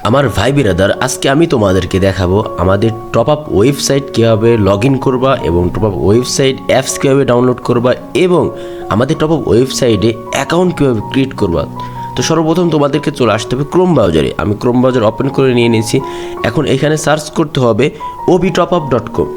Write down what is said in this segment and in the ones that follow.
আমার ভাই বিরাদার, আজকে আমি তোমাদেরকে দেখাবো আমাদের টপ আপ ওয়েবসাইট কীভাবে লগ ইন করবা এবং টপ আপ ওয়েবসাইট অ্যাপস কীভাবে ডাউনলোড করবা এবং আমাদের টপ আপ ওয়েবসাইটে অ্যাকাউন্ট কীভাবে ক্রিয়েট করবা। তো সর্বপ্রথম তোমাদেরকে চলে আসতে হবে ক্রোম ব্রাউজারে। আমি ক্রোম ব্রাউজার ওপেন করে নিয়ে নিয়েছি। এখন এখানে সার্চ করতে হবে obtopup.com।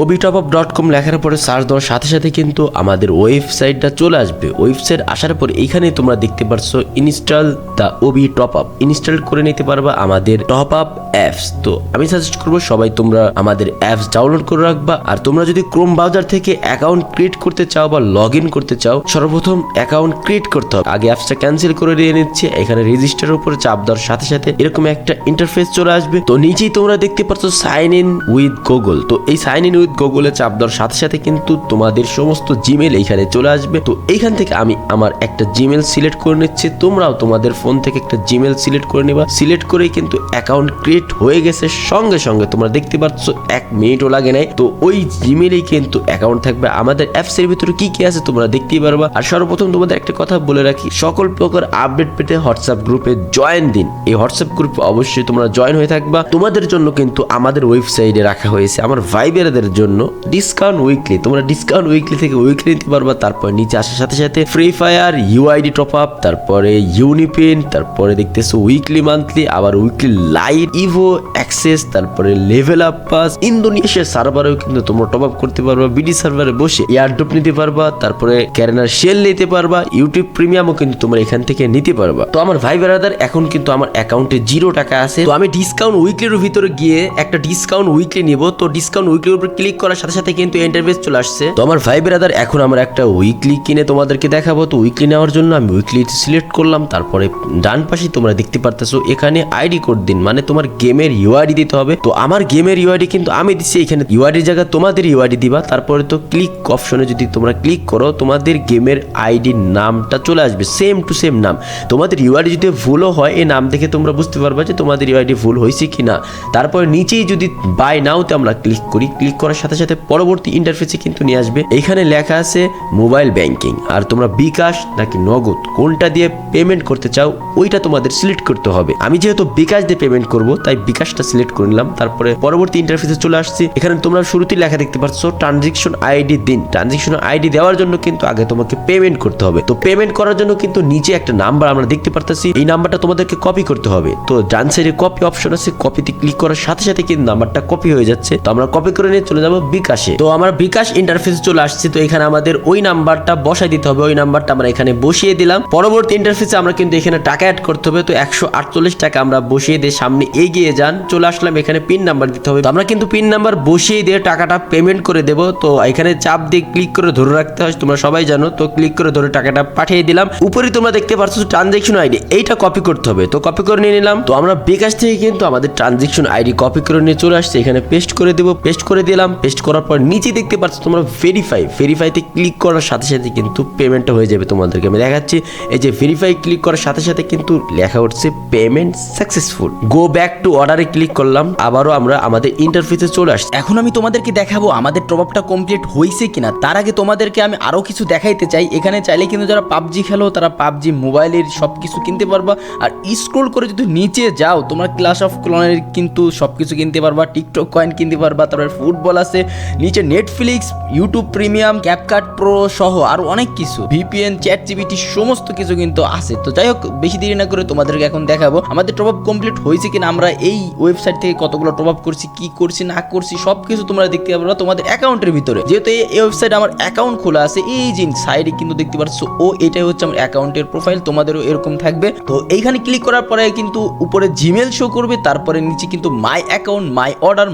obtopup.com লেখার পরে সার্চ দেওয়ার সাথে সাথে কিন্তু আমাদের ওয়েবসাইটটা চলে আসবে। ওয়েবসাইট আসার পর এইখানে তোমরা দেখতে পারছো install the OB top up, install করে নিতে পারবা আমাদের টপ আপ অ্যাপস। তো আমি সাজেস্ট করবো সবাই তোমরা আমাদের অ্যাপস ডাউনলোড করে রাখবা। আর তোমরা যদি ক্রোম ব্রাউজার থেকে অ্যাকাউন্ট ক্রিয়েট করতে চাও বা লগ ইন করতে চাও, সর্বপ্রথম অ্যাকাউন্ট ক্রিয়েট করতে হবে। আগে অ্যাপসটা ক্যান্সেল করে দিয়ে নিচ্ছে। এখানে রেজিস্টারের উপরে চাপ দেওয়ার সাথে সাথে এরকম একটা ইন্টারফেস চলে আসবে। তো নিচেই তোমরা দেখতে পাচ্ছ সাইন ইন উইথ গুগল। তো এই সাইন ইন উইথ গুগলে চাপ দেওয়ার সাথে সাথে কিন্তু তোমাদের সমস্ত জিমেল এইখানে চলে আসবে। তো এইখান থেকে আমি আমার একটা জিমেল সিলেক্ট করে নিচ্ছি। তোমরাও তোমাদের ফোন থেকে একটা জিমেল সিলেক্ট করে নিবা। সিলেক্ট করেই কিন্তু অ্যাকাউন্ট ক্রিয়েট হয়ে গেছে। সঙ্গে সঙ্গে তোমরা দেখতে পাচ্ছ 1 মিনিটও লাগে নাই। তো ওই জিমেলেই কিন্তু অ্যাকাউন্ট থাকবে। আমাদের অ্যাপসের ভিতরে কি কি আছে তোমরা দেখতেই পারবা। আর সর্বপ্রথম তোমাদের একটা কথা বলে রাখি, সকল প্রকার আপডেট পেতে হোয়াটসঅ্যাপ গ্রুপে জয়েন দিন। এই হোয়াটসঅ্যাপ গ্রুপে অবশ্যই তোমরা জয়েন হয়ে থাকবা। তোমাদের জন্য কিন্তু আমাদের ওয়েবসাইটে রাখা হয়েছে আমার ভাইবেরাদের জন্য ডিসকাউন্ট উইকলি। তোমরা ডিসকাউন্ট উইকলি থেকে উইকলি নিতে পারবা। তারপর নিচে আসার সাথে সাথে free fire, UID top up, তারপরে ইউনিপিন, তারপরে দেখতেছো উইকলি মান্থলি, আবার উইকলি লাইট, ইভো অ্যাক্সেস, তারপরে লেভেল আপ পাস। ইন্দোনেশিয়ার সার্ভারেও কিন্তু তোমরা টপ আপ করতে পারবা। বিডি সার্ভারে বসে এয়ারড্রপ নিতে পারবা। তারপরে ক্যারেনার শেল নিতে পারবা। ইউটিউব প্রিমিয়ামও কিন্তু তোমরা এখান থেকে নিতে পারবা। তো আমার ভাই ব্রাদার, এখন কিন্তু আমার অ্যাকাউন্টে 0 টাকা আছে। তো আমি ডিসকাউন্ট উইকলির ভিতরে গিয়ে একটা ডিসকাউন্ট উইকলি নিব। তো ডিসকাউন্ট উইকলির উপর ক্লিক করার সাথে সাথে কিন্তু ইন্টারফেস চলে আসছে। তো আমার ভাই ব্রাদার, এখন আমরা একটা উইকলি কিনে তোমাদেরকে দেখাবো। তো উইকলি নেওয়ার জন্য আমি উইকলি সিলেক্ট করলাম। তারপরে ডান পাশে তোমরা দেখতে পারতেছো এখানে আইডি কোড দিন, মানে তোমার গেমের ইউআইডি দিতে হবে। তো আমার গেমের ইউআইডি কিন্তু আমি দিচ্ছি। এখানে ইউআইডির জায়গায় তোমাদের ইউআইডি দিবা। তারপরে তো ক্লিক অপশনে যদি তোমরা ক্লিক করো, তোমাদের গেমের আইডির নামটা চলে আসবে, সেম টু সেম নাম। তোমাদের ইউআইডি যদি ভুলও হয়, এই নাম দেখে তোমরা বুঝতে পারবা যে তোমাদের ইউআইডি ভুল হয়েছে কিনা। তারপর নিচেই যদি বাই নাওতে আমরা ক্লিক করি, ক্লিক করার সাথে সাথে পরবর্তী ইন্টারফেসে কিন্তু নিয়ে আসবে। এখানে লেখা আছে মোবাইল ব্যাংকিং। আর তোমরা বিকাশ নাকি নগদ কোনটা দিয়ে পেমেন্ট করতে চাও ওইটা তোমাদের সিলেক্ট করতে হবে। আমি যেহেতু বিকাশ দিয়ে পেমেন্ট করব, তাই বিকাশটা সিলেক্ট করে নিলাম। তারপরে পরবর্তী ইন্টারফেসে চলে আসছি। এখানে তোমরা শুরুতেই লেখা দেখতে পাচ্ছ ট্রানজাকশন আইডি দিন। ট্রানজাকশন আইডি দেওয়ার জন্য কিন্তু আগে তোমাকে পেমেন্ট করতে হবে। তো পেমেন্ট করার জন্য কিন্তু নিচে একটা নাম্বার আমরা দেখতে পারতেছি। এই নাম্বারটা তোমাদেরকে কপি করতে হবে। তো ডান সাইডে কপি অপশন আছে, কপিতে ক্লিক করার সাথে সাথে কিন্তু নাম্বারটা কপি হয়ে যাচ্ছে। তো আমরা কপি করে নিয়ে চলে যাব বিকাশে। তো আমার বিকাশ ইন্টারফেসে চলে আসছে। তো এখানে আমাদের ওই নাম্বারটা বসাই দিতে হবে। ওই নাম্বারটা আমরা এখানে বসিয়ে দিলাম। পরবর্তী ইন্টারফেসে আমরা কিন্তু এখানে টাকা অ্যাড করতে হবে। তো 148 টাকা আমরা বসিয়ে দিয়ে সামনে এগিয়ে যান। চলে আসলাম, এখানে পিন নাম্বার দিতে হবে। আমরা কিন্তু পিন নাম্বার বসিয়ে দিয়ে টাকাটা পেমেন্ট করে দেব। তো এখানে চাপ দিয়ে ক্লিক করে ধরে রাখতে হয়, তোমরা সবাই জানো। তো ক্লিক করে ধরে টাকাটা পাঠিয়ে দিলাম। উপরে তোমরা দেখতে পাচ্ছ ট্রানজাকশন আইডি, এইটা কপি করতে হবে। তো কপি করে নিয়ে নিলাম। তো আমরা বিকাশ থেকে কিন্তু আমাদের ট্রানজাকশন আইডি কপি করে নিয়ে চলে আসছে। এখানে পেস্ট করে দেব। পেস্ট করে দিলাম। পেস্ট করার পর নিচে দেখতে পাচ্ছ তোমরা ভেরিফাইতে ক্লিক করার সাথে সাথে কিন্তু পেমেন্টটা হয়ে যাবে। তোমাদেরকে আমি দেখাচ্ছি, এই যে ভেরিফাই ক্লিক করার সাথে সাথে কিন্তু লেখা উঠছে payment successful. Go back to অর্ডারে ক্লিক করলাম। আবারও আমরা আমাদের ইন্টারফেসে চলে আসছি। এখন আমি তোমাদেরকে দেখাবো আমাদের টপ আপটা কমপ্লিট হয়েছে কিনা। তার আগে তোমাদেরকে আমি আরো কিছু দেখাইতে চাই। এখানে চাইলে কিন্তু যারা পাবজি খেলো তারা পাবজি মোবাইলের সবকিছু কিনতে পারবা। আর স্ক্রল করে যদি নিচে যাও, তোমরা ক্লাস অফ ক্লনের কিন্তু সবকিছু কিনতে পারবা। টিকটক কয়েন কিনতে পারবা। তারপরে ফুটবল আছে, নিচে Netflix, YouTube premium, CapCut pro সহ আরো অনেক কিছু, ভিপিএন, চ্যাট জিপিটি সমস্ত কিছু কিন্তু আছে। তো যাই হোক, বেশি দেরি না করে তোমাদেরকে এখন দেখাবো আমাদের টপ আপ কমপ্লিট হয়েছে কিনা। আমরা এই ওয়েবসাইট থেকে কতগুলো টপ আপ করছি, কি করছি না করছি সবকিছু তোমরা দেখতে পারবা তোমাদের অ্যাকাউন্টের ভিতরে। যেহেতু এই ওয়েবসাইট আমার অ্যাকাউন্ট খোলা আছে, এই যে সাইডে কিন্তু দেখতে পাচ্ছ এটাই হচ্ছে আমার অ্যাকাউন্টের প্রোফাইল। তোমাদেরও এরকম থাকবে। তো এইখানে ক্লিক করার পরে কিন্তু উপরে জিমেল শো করবে। তারপরে নিচে কিন্তু মাই অ্যাকাউন্ট,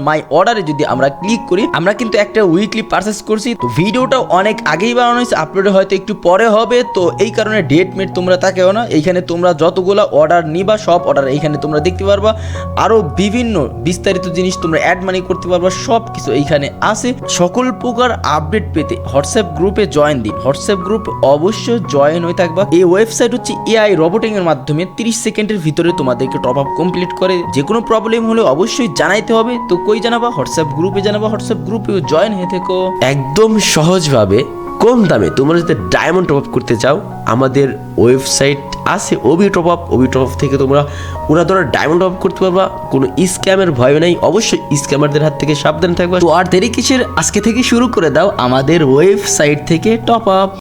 মাই অর্ডারে যদি আমরা ক্লিক করি, আমরা কিন্তু একটা উইকলি পারচেস করছি। তো ভিডিওটা অনেক আগেই বানানো হয়েছে, আপলোড হয়তো একটু পরে হবে। তো এই কারণে ডেট মেট তোমরা তাকেও না। এইখানে তোমরা যতগুলো অর্ডার নিবা সব অর্ডার এইখানে তোমরা দেখতে পারবা। আরো বিভিন্ন বিস্তারিত জিনিস তোমরা অ্যাড মানি করতে পারবা, সব কিছু এইখানে আছে। সকল প্রকার আপডেট পেতে হোয়াটসঅ্যাপ গ্রুপে জয়েন দিন। হোয়াটসঅ্যাপ গ্রুপ অবশ্যই জয়েন হয়ে থাকবা। এই ওয়েবসাইট হচ্ছে এআই রোবোটিং এর মাধ্যমে 30 সেকেন্ডের ভিতরে তোমাদেরকে টপ আপ কমপ্লিট করে। যে কোনো প্রবলেম হলে অবশ্যই জানাইতে হবে। তো কই জানাবা? হোয়াটসঅ্যাপ গ্রুপে জানাবা। হোয়াটসঅ্যাপ গ্রুপে জয়েন হয়ে থেকো। একদম সহজভাবে কম দামে তোমরা যদি ডায়মন্ড টপ আপ করতে চাও, আমাদের ওয়েবসাইট আছে OB top up. OB top up থেকে তোমরা ধরো ডায়মন্ড টপ আপ করতে পারবা, কোনো স্ক্যামের ভয় নেই। অবশ্যই স্ক্যামারদের হাত থেকে সাবধান থাকবা। তো আর দেরি কিসের, আজকে থেকে শুরু করে দাও আমাদের ওয়েবসাইট থেকে টপ আপ।